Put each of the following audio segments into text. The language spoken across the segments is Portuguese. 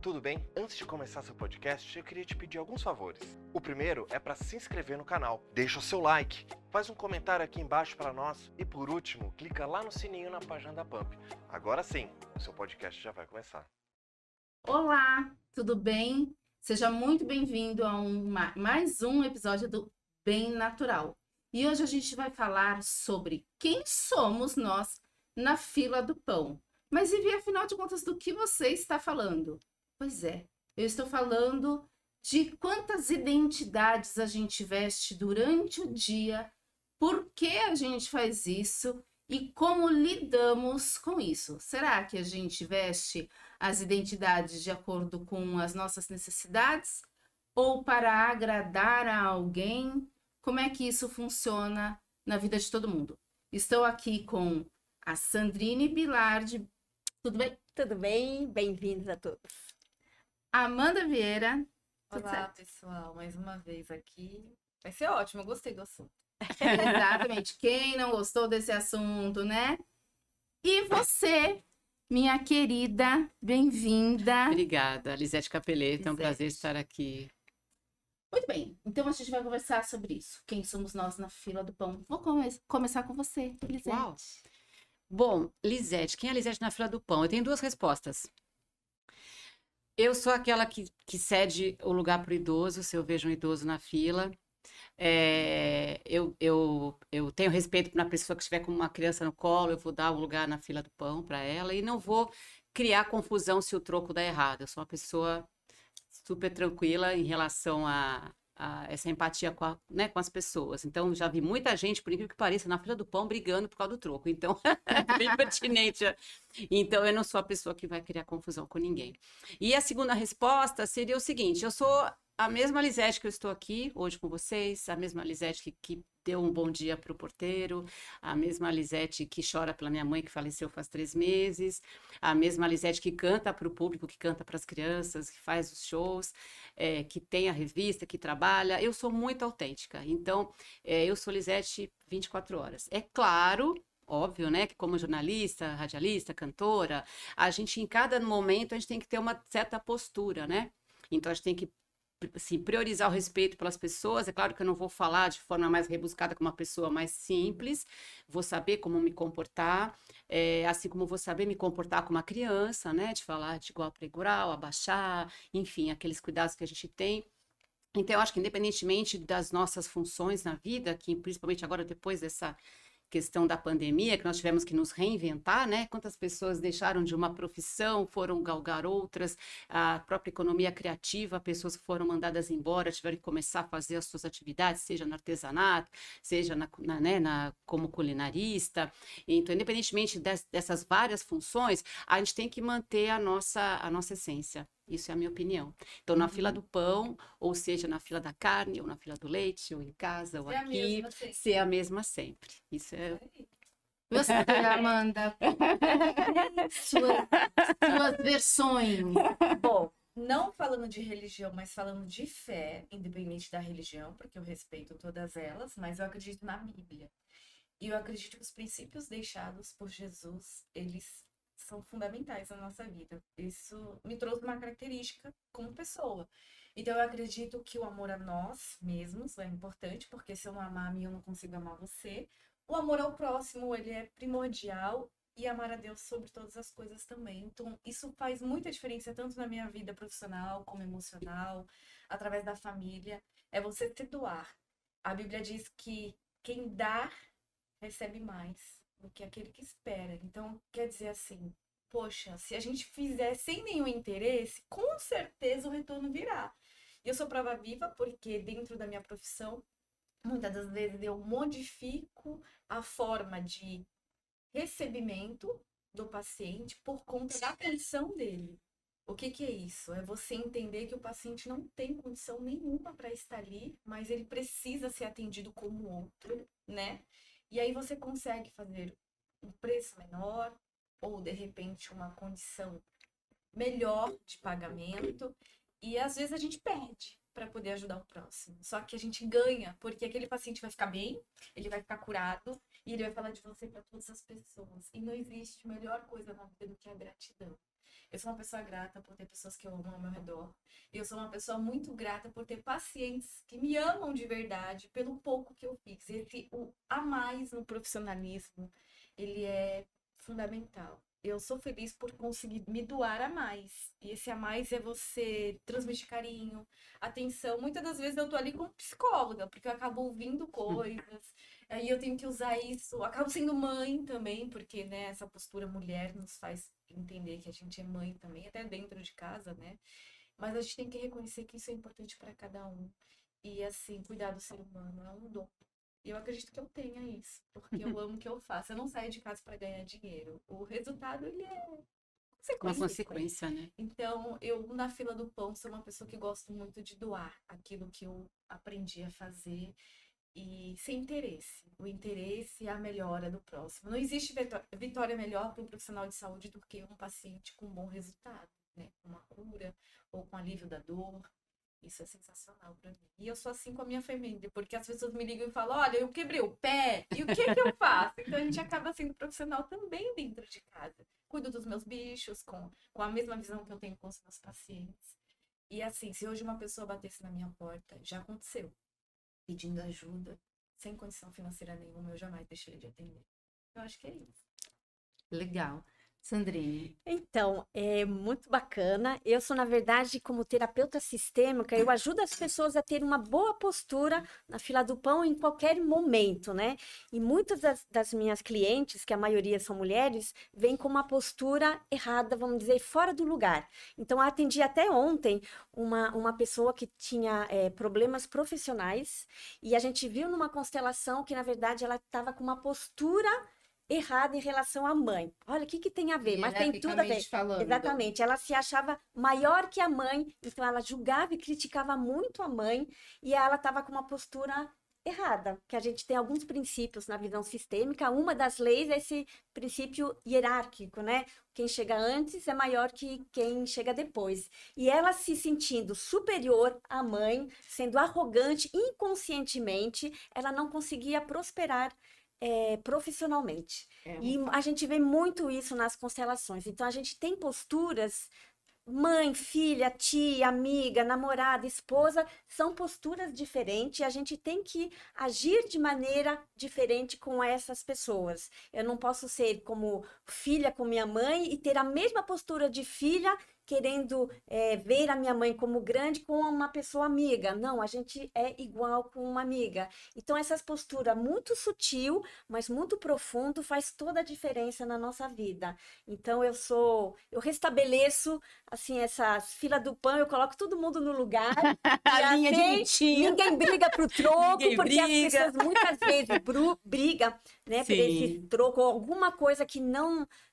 tudo bem? Antes de começar seu podcast, eu queria te pedir alguns favores. O primeiro é para se inscrever no canal, deixa o seu like, faz um comentário aqui embaixo para nós e por último, clica lá no sininho na página da Pump. Agora sim, o seu podcast já vai começar. Olá, tudo bem? Seja muito bem-vindo a mais um episódio do Bem Natural. E hoje a gente vai falar sobre quem somos nós na fila do pão. Mas e afinal de contas, do que você está falando? Pois é, eu estou falando de quantas identidades a gente veste durante o dia, por que a gente faz isso e como lidamos com isso. Será que a gente veste as identidades de acordo com as nossas necessidades ou para agradar a alguém? Como é que isso funciona na vida de todo mundo? Estou aqui com a Sandrine Bilardi. Tudo bem? Tudo bem? Bem-vindos a todos. Amanda Vieira. Tudo Olá, certo? pessoal, mais uma vez aqui. Vai ser ótimo, eu gostei do assunto. Exatamente. Quem não gostou desse assunto, né? E você, minha querida, bem-vinda. Obrigada, Lisete Capeleta, é um Lisete. prazer estar aqui. Muito bem, então a gente vai conversar sobre isso. Quem somos nós na fila do pão? Vou começar com você, Lisete. Uau. Bom, Lisete, quem é a Lisete na fila do pão? Eu tenho duas respostas. Eu sou aquela que cede o lugar para o idoso, se eu vejo um idoso na fila. Eu tenho respeito na pessoa que estiver com uma criança no colo, eu vou dar um lugar na fila do pão para ela e não vou criar confusão se o troco dá errado. Eu sou uma pessoa super tranquila em relação a essa empatia com as pessoas. Então, já vi muita gente, por incrível que pareça, na fila do pão brigando por causa do troco. Então, é bem pertinente. Então, eu não sou a pessoa que vai criar confusão com ninguém. E a segunda resposta seria o seguinte: eu sou a mesma Lisete que eu estou aqui hoje com vocês, a mesma Lisete que deu um bom dia para o porteiro, a mesma Lisete que chora pela minha mãe que faleceu faz 3 meses, a mesma Lisete que canta para o público, que canta para as crianças, que faz os shows, que tem a revista, que trabalha. Eu sou muito autêntica, então eu sou Lisete 24 horas. É claro, óbvio, né, que como jornalista, radialista, cantora, a gente em cada momento a gente tem que ter uma certa postura, né? Então a gente tem que assim, priorizar o respeito pelas pessoas. É claro que eu não vou falar de forma mais rebuscada com uma pessoa mais simples, vou saber como me comportar, assim como vou saber me comportar com uma criança, né, de falar de igual para igual, abaixar, enfim, aqueles cuidados que a gente tem. Então, eu acho que independentemente das nossas funções na vida, que principalmente agora depois dessa questão da pandemia, que nós tivemos que nos reinventar, né? Quantas pessoas deixaram de uma profissão, foram galgar outras, a própria economia criativa, pessoas que foram mandadas embora, tiveram que começar a fazer as suas atividades, seja no artesanato, seja como culinarista. Então, independentemente dessas várias funções, a gente tem que manter a nossa essência. Isso é a minha opinião. Então, na fila do pão, ou seja, na fila da carne, ou na fila do leite, ou em casa, ou aqui, ser a mesma sempre. Isso é... Você, Amanda, suas versões. Bom, não falando de religião, mas falando de fé, independente da religião, porque eu respeito todas elas, mas eu acredito na Bíblia. E eu acredito que os princípios deixados por Jesus, eles são fundamentais na nossa vida. Isso me trouxe uma característica como pessoa. Então, eu acredito que o amor a nós mesmos é importante, porque se eu não amar a mim, eu não consigo amar você. O amor ao próximo, ele é primordial, e amar a Deus sobre todas as coisas também. Então, isso faz muita diferença, tanto na minha vida profissional, como emocional, através da família. É você se doar. A Bíblia diz que quem dá, recebe mais do que aquele que espera. Então, quer dizer assim, poxa, se a gente fizer sem nenhum interesse, com certeza o retorno virá. E eu sou prova viva porque dentro da minha profissão, muitas das vezes eu modifico a forma de recebimento do paciente por conta da condição dele. O que é isso? É você entender que o paciente não tem condição nenhuma para estar ali, mas ele precisa ser atendido como outro, né? E aí você consegue fazer um preço menor ou, de repente, uma condição melhor de pagamento. E às vezes a gente perde para poder ajudar o próximo. Só que a gente ganha, porque aquele paciente vai ficar bem, ele vai ficar curado e ele vai falar de você para todas as pessoas. E não existe melhor coisa na vida do que a gratidão. Eu sou uma pessoa grata por ter pessoas que eu amo ao meu redor. Eu sou uma pessoa muito grata por ter pacientes que me amam de verdade pelo pouco que eu fiz. O a mais no profissionalismo, ele é fundamental. Eu sou feliz por conseguir me doar a mais. E esse a mais é você transmitir carinho, atenção. Muitas das vezes eu tô ali como psicóloga, porque eu acabo ouvindo coisas. Aí eu tenho que usar isso. Eu acabo sendo mãe também, porque, né, essa postura mulher nos faz entender que a gente é mãe também, até dentro de casa, né? Mas a gente tem que reconhecer que isso é importante para cada um. E, assim, cuidar do ser humano é um dom. E eu acredito que eu tenha isso, porque eu amo o que eu faço. Eu não saio de casa para ganhar dinheiro. O resultado, ele é Uma consequência. consequência, né? Então, eu, na fila do pão, sou uma pessoa que gosto muito de doar aquilo que eu aprendi a fazer e sem interesse. O interesse é a melhora do próximo. Não existe vitória melhor para um profissional de saúde do que um paciente com um bom resultado, né? Com uma cura ou com alívio da dor. Isso é sensacional para mim. E eu sou assim com a minha família, porque as pessoas me ligam e falam, olha, eu quebrei o pé, e o que que eu faço? Então a gente acaba sendo profissional também dentro de casa. Cuido dos meus bichos com a mesma visão que eu tenho com os meus pacientes. E assim, se hoje uma pessoa batesse na minha porta, já aconteceu, pedindo ajuda, sem condição financeira nenhuma, eu jamais deixaria de atender. Eu acho que é isso. Legal. Sandrine. Então, é muito bacana. Eu sou, na verdade, como terapeuta sistêmica, eu ajudo as pessoas a ter uma boa postura na fila do pão em qualquer momento, né? E muitas das minhas clientes, que a maioria são mulheres, vêm com uma postura errada, vamos dizer, fora do lugar. Então, eu atendi até ontem uma pessoa que tinha problemas profissionais e a gente viu numa constelação que, na verdade, ela estava com uma postura errada em relação à mãe. Olha, o que que tem a ver? Mas tem tudo a ver. Falando. Exatamente. Ela se achava maior que a mãe, então ela julgava e criticava muito a mãe, e ela estava com uma postura errada, que a gente tem alguns princípios na visão sistêmica. Uma das leis é esse princípio hierárquico, né? Quem chega antes é maior que quem chega depois. E ela se sentindo superior à mãe, sendo arrogante, inconscientemente, ela não conseguia prosperar profissionalmente. E a gente vê muito isso nas constelações. Então, a gente tem posturas, mãe, filha, tia, amiga, namorada, esposa, são posturas diferentes e a gente tem que agir de maneira diferente com essas pessoas. Eu não posso ser como filha com minha mãe e ter a mesma postura de filha querendo ver a minha mãe como grande com uma pessoa amiga. Não, a gente é igual com uma amiga. Então, essa postura muito sutil, mas muito profundo, faz toda a diferença na nossa vida. Então, eu restabeleço, assim, essas filas do pão, eu coloco todo mundo no lugar. A linha assim, direitinho. ninguém briga pro troco, Ninguém porque as briga. pessoas muitas vezes brigam, né, por esse Sim. troco, ou alguma coisa que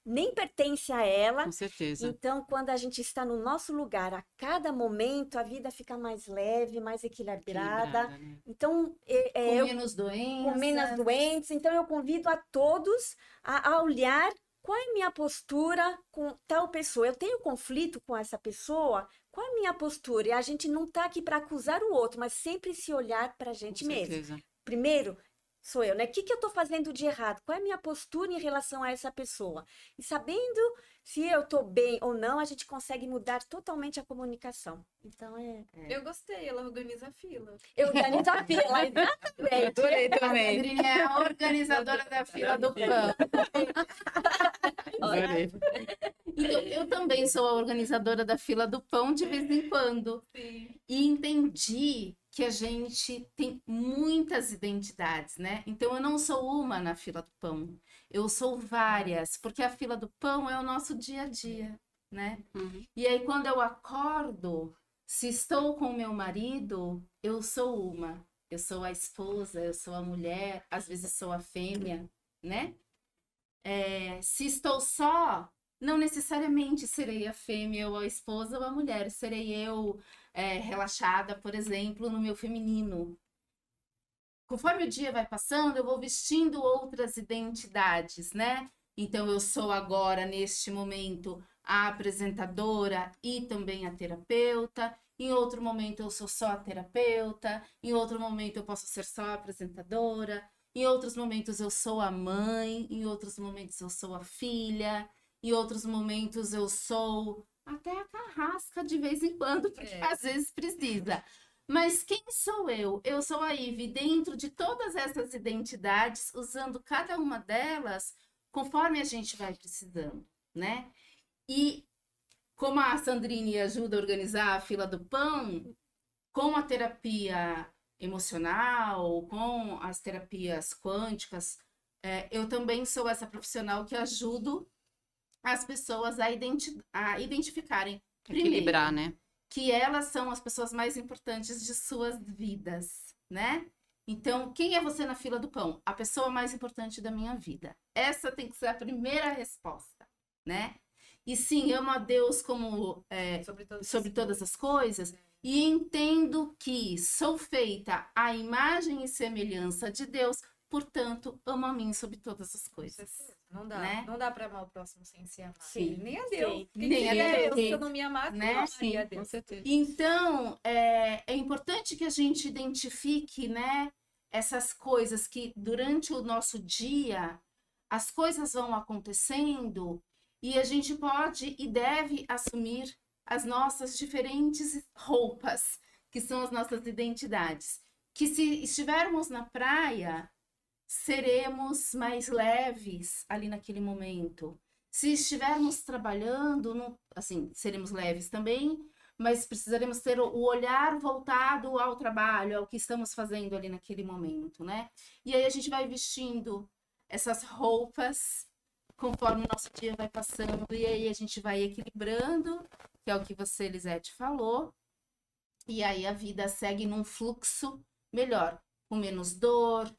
nem pertence a ela. Com certeza. Então, quando a gente está no nosso lugar, a cada momento, a vida fica mais leve, mais equilibrada. Né? Então, Com menos doenças. com menos doentes. Então, eu convido a todos a olhar qual é a minha postura com tal pessoa. Eu tenho conflito com essa pessoa? Qual é a minha postura? E a gente não está aqui para acusar o outro, mas sempre se olhar para a gente Com mesmo. certeza. Primeiro, sou eu, né? O que eu estou fazendo de errado? Qual é a minha postura em relação a essa pessoa? E sabendo se eu estou bem ou não, a gente consegue mudar totalmente a comunicação. Então, Eu gostei, ela organiza a fila. eu organizo a fila, exatamente. Adorei A também. Sandrine é a organizadora da fila do pão. Adorei. Então, eu também sou a organizadora da fila do pão de vez em quando. Sim. E entendi que a gente tem muitas identidades, né? Então, eu não sou uma na fila do pão. Eu sou várias, porque a fila do pão é o nosso dia a dia, né? Uhum. E aí, quando eu acordo, se estou com o meu marido, eu sou uma. Eu sou a esposa, eu sou a mulher, às vezes sou a fêmea, né? Se estou só, não necessariamente serei a fêmea ou a esposa ou a mulher. Serei eu relaxada, por exemplo, no meu feminino. Conforme o dia vai passando, eu vou vestindo outras identidades, né? Então, eu sou agora, neste momento, a apresentadora e também a terapeuta. em outro momento eu sou só a terapeuta, em outro momento eu posso ser só a apresentadora, em outros momentos eu sou a mãe, em outros momentos eu sou a filha, em outros momentos eu sou até a carrasca de vez em quando, porque às vezes precisa. Mas quem sou eu? Eu sou a Ive dentro de todas essas identidades, usando cada uma delas conforme a gente vai precisando, né? E como a Sandrine ajuda a organizar a fila do pão, com a terapia emocional, com as terapias quânticas, eu também sou essa profissional que ajudo as pessoas a identificarem Equilibrar, primeiro né? que elas são as pessoas mais importantes de suas vidas, né? Então, quem é você na fila do pão? A pessoa mais importante da minha vida. Essa tem que ser a primeira resposta, né? E sim, amo a Deus como sobre todas as coisas e entendo que sou feita à imagem e semelhança de Deus, portanto, amo a mim sobre todas as coisas. Não dá, né? não dá para amar o próximo sem se amar. Sim, Nem a Deus. sim. Quem Nem a seria Deus. eu se eu não me amasse, Né? eu não Sim, amaria a com Deus. certeza. Então, é importante que a gente identifique, né, essas coisas que durante o nosso dia as coisas vão acontecendo e a gente pode e deve assumir as nossas diferentes roupas, que são as nossas identidades. Que se estivermos na praia, seremos mais leves ali naquele momento. Se estivermos trabalhando, assim, seremos leves também, mas precisaremos ter o olhar voltado ao trabalho, ao que estamos fazendo ali naquele momento, né? E aí a gente vai vestindo essas roupas conforme o nosso dia vai passando, e aí a gente vai equilibrando, que é o que você, Lisete, falou, e aí a vida segue num fluxo melhor, com menos dor,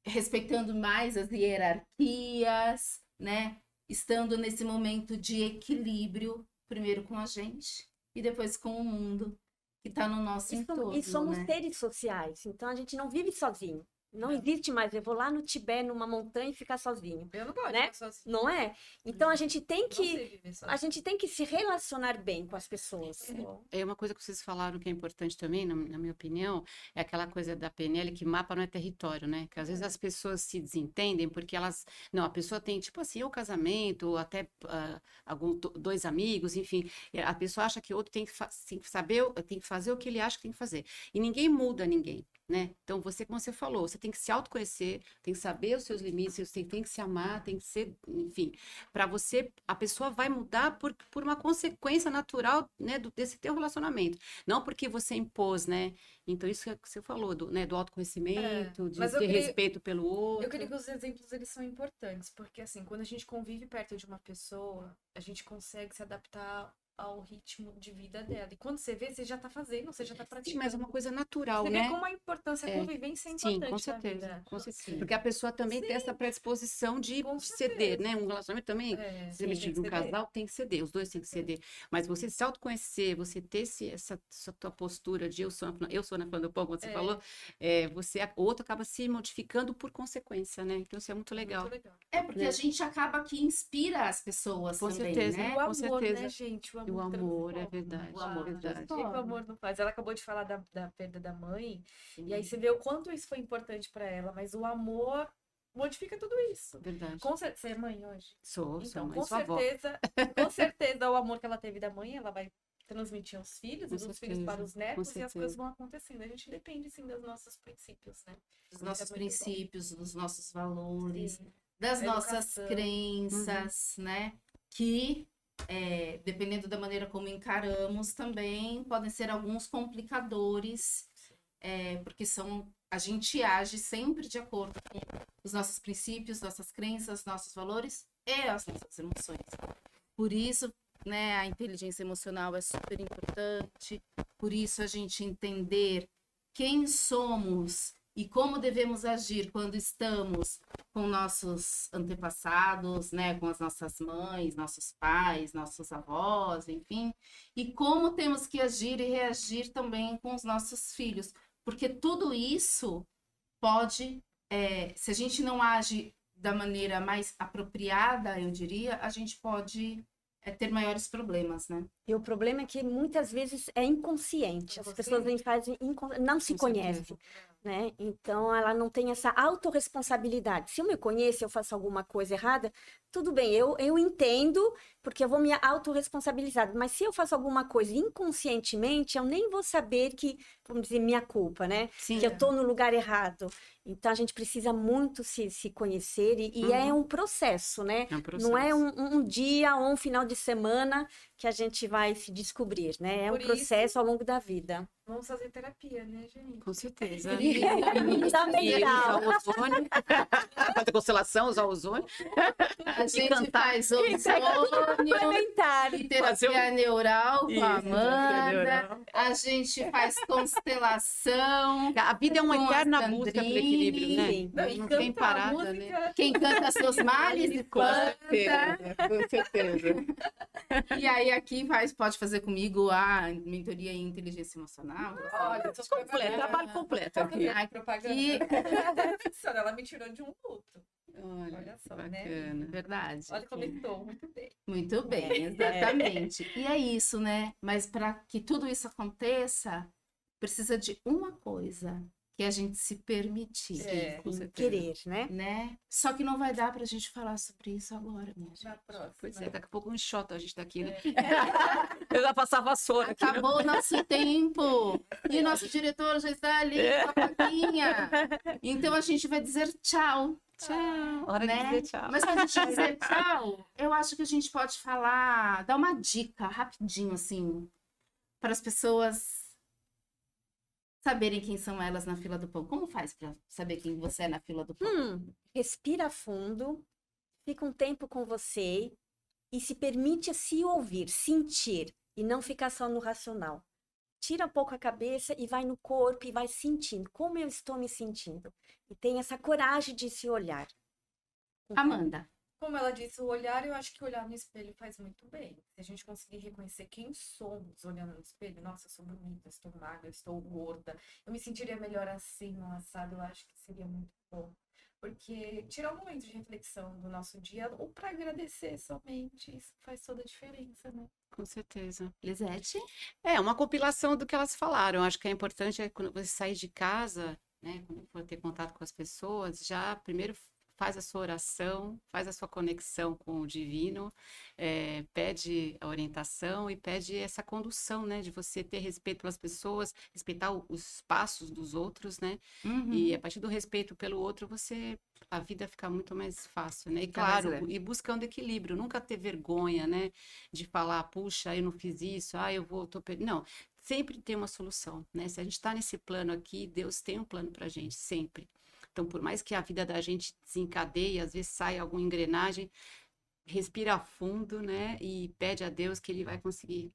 respeitando mais as hierarquias, né? Estando nesse momento de equilíbrio, primeiro com a gente e depois com o mundo que está no nosso entorno, E somos né? seres sociais, então a gente não vive sozinho. Não existe mais, eu vou lá no Tibete, numa montanha e ficar sozinho, Eu não gosto né? de ficar sozinha. não é? Então a gente tem Não que sei viver sozinha. se relacionar bem com as pessoas. É uma coisa que vocês falaram que é importante também, na minha opinião, é aquela coisa da PNL que mapa não é território, né? Que às vezes as pessoas se desentendem porque elas... Não, a pessoa tem, tipo assim, o casamento, ou até dois amigos, enfim. E a pessoa acha que o outro tem que saber, tem que fazer o que ele acha que tem que fazer. E ninguém muda ninguém, né? Então, você, como você falou, você tem que se autoconhecer, tem que saber os seus limites, você tem que se amar, tem que ser, enfim, para você, a pessoa vai mudar por uma consequência natural, né, desse teu relacionamento, não porque você impôs, né? Então, isso que você falou, né, do autoconhecimento, de mas eu ter queria- respeito pelo outro. Eu creio que os exemplos, eles são importantes, porque assim, quando a gente convive perto de uma pessoa, a gente consegue se adaptar ao ritmo de vida dela. E quando você vê, você já tá fazendo, você já tá Sim, praticando. mas é uma coisa natural, Você né? vê como a importância, a convivência é Sim, importante com na certeza, vida. com certeza. Sim. Porque a pessoa também tem essa predisposição de Com ceder, certeza. né? Um relacionamento também, É, se sim, mexer tem de um que ceder. casal, tem que ceder, os dois têm que ceder. Mas você se autoconhecer, você ter essa tua postura de eu sou na fã do pão, como você falou, o outro acaba se modificando por consequência, né? Então isso é muito legal. Muito legal. É porque né? a gente acaba que inspira as pessoas Com também, certeza. né? O Com amor, certeza. né, gente? O E o amor amor, é transforma. verdade. O amor verdade. O que o amor não faz? Ela acabou de falar da perda da mãe, Sim, e aí você vê o quanto isso foi importante pra ela, mas o amor modifica tudo isso. verdade. Você é mãe hoje? Sou Então, mãe, com sou avó. certeza, o amor que ela teve da mãe, ela vai transmitir aos filhos, Com e dos filhos certeza, para os netos, com e as certeza. coisas vão acontecendo. A gente depende, sim, dos nossos princípios, né? Dos nossos Isso é muito bom. princípios, dos nossos valores, Sim. das A nossas educação. crenças, né? Que, dependendo da maneira como encaramos, também podem ser alguns complicadores, porque a gente age sempre de acordo com os nossos princípios, nossas crenças, nossos valores e as nossas emoções. Por isso, né, a inteligência emocional é super importante, por isso a gente entender quem somos e como devemos agir quando estamos com nossos antepassados, né, com as nossas mães, nossos pais, nossos avós, enfim, e como temos que agir e reagir também com os nossos filhos, porque tudo isso pode, se a gente não age da maneira mais apropriada, eu diria, a gente pode é ter maiores problemas, né? E o problema é que muitas vezes é inconsciente. As pessoas não se Com conhecem, certeza. né? Então, ela não tem essa autorresponsabilidade. Se eu me conheço, eu faço alguma coisa errada, tudo bem, eu entendo, porque eu vou me autorresponsabilizar. Mas se eu faço alguma coisa inconscientemente, eu nem vou saber que, vamos dizer, minha culpa, né? Sim. Que eu tô no lugar errado. Então, a gente precisa muito se conhecer e é um processo, né? É um processo. Não é um dia ou um final de semana que a gente vai se descobrir, né? É um Por isso- processo ao longo da vida. Vamos fazer terapia, né, gente? Com certeza. Fundamental. Usar ozônio. Fazer constelação, usar ozônio. A gente cantar. faz ozônio, Complementar. e Fazer terapia neural com a Isso, terapia Amanda. neural. A gente faz constelação. A vida é uma Com a eterna Sandrine. busca pelo equilíbrio, né? Sim. Não, e Não tem cantar parada, música. né? Quem canta seus males espanta. Com certeza. E aí aqui pode fazer comigo a mentoria em inteligência emocional. Olha, eu tô Completo, trabalho completo aqui. Ai, propaganda. E Funciona, ela me tirou de um luto. Olha, Olha só, bacana. né? verdade. Olha como eu estou, muito bem. Muito bem, exatamente. E é isso, né? Mas para que tudo isso aconteça, precisa de uma coisa, que é a gente se permitir, É. Com certeza. Querer, né? né? Só que não vai dar pra gente falar sobre isso agora, minha gente. Na próxima. Pois é, daqui a pouco um enxota a gente daqui, né? Eu já passar vassoura aqui. Acabou o nosso tempo. E nosso diretor já está ali com a plaquinha. Então a gente vai dizer tchau. Tchau. Hora Né? de dizer tchau. Mas pra gente dizer tchau, eu acho que a gente pode falar, dar uma dica rapidinho, assim, para as pessoas saberem quem são elas na fila do pão. Como faz para saber quem você é na fila do pão? Respira fundo, fica um tempo com você e se permite se ouvir, sentir e não ficar só no racional. Tira um pouco a cabeça e vai no corpo e vai sentindo como eu estou me sentindo. E tem essa coragem de se olhar. Amanda. Como ela disse, o olhar, eu acho que olhar no espelho faz muito bem. Se a gente conseguir reconhecer quem somos olhando no espelho, nossa, eu sou bonita, eu estou magra, eu estou gorda, eu me sentiria melhor assim, no assado, eu acho que seria muito bom. Porque tirar um momento de reflexão do nosso dia, ou para agradecer somente, isso faz toda a diferença, né? Com certeza. Lisete? É uma compilação do que elas falaram. Acho que é importante quando você sair de casa, né, quando for ter contato com as pessoas, já primeiro faz a sua oração, faz a sua conexão com o divino, pede a orientação e pede essa condução, né, de você ter respeito pelas pessoas, respeitar os passos dos outros, né, e a partir do respeito pelo outro, a vida fica muito mais fácil, né, e Fica mais claro, leve. e buscando equilíbrio, nunca ter vergonha, né, de falar, puxa, eu não fiz isso, não, sempre tem uma solução, né, se a gente está nesse plano aqui, Deus tem um plano pra gente, sempre. Então, por mais que a vida da gente desencadeie, às vezes sai alguma engrenagem, respira fundo, né? E pede a Deus que Ele vai conseguir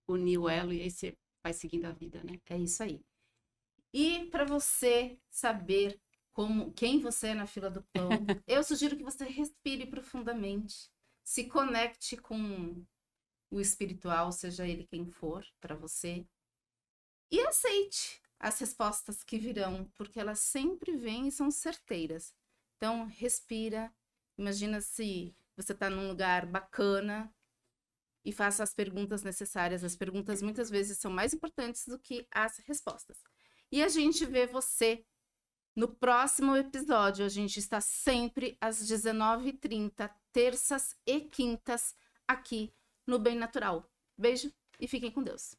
unir o elo e aí você vai seguindo a vida, né? É isso aí. E para você saber quem você é na fila do pão, eu sugiro que você respire profundamente, se conecte com o espiritual, seja ele quem for para você, e aceite as respostas que virão, porque elas sempre vêm e são certeiras. Então, respira, imagina se você está num lugar bacana e faça as perguntas necessárias. As perguntas muitas vezes são mais importantes do que as respostas. E a gente vê você no próximo episódio. A gente está sempre às 19h30, terças e quintas, aqui no Bem Natural. Beijo e fiquem com Deus.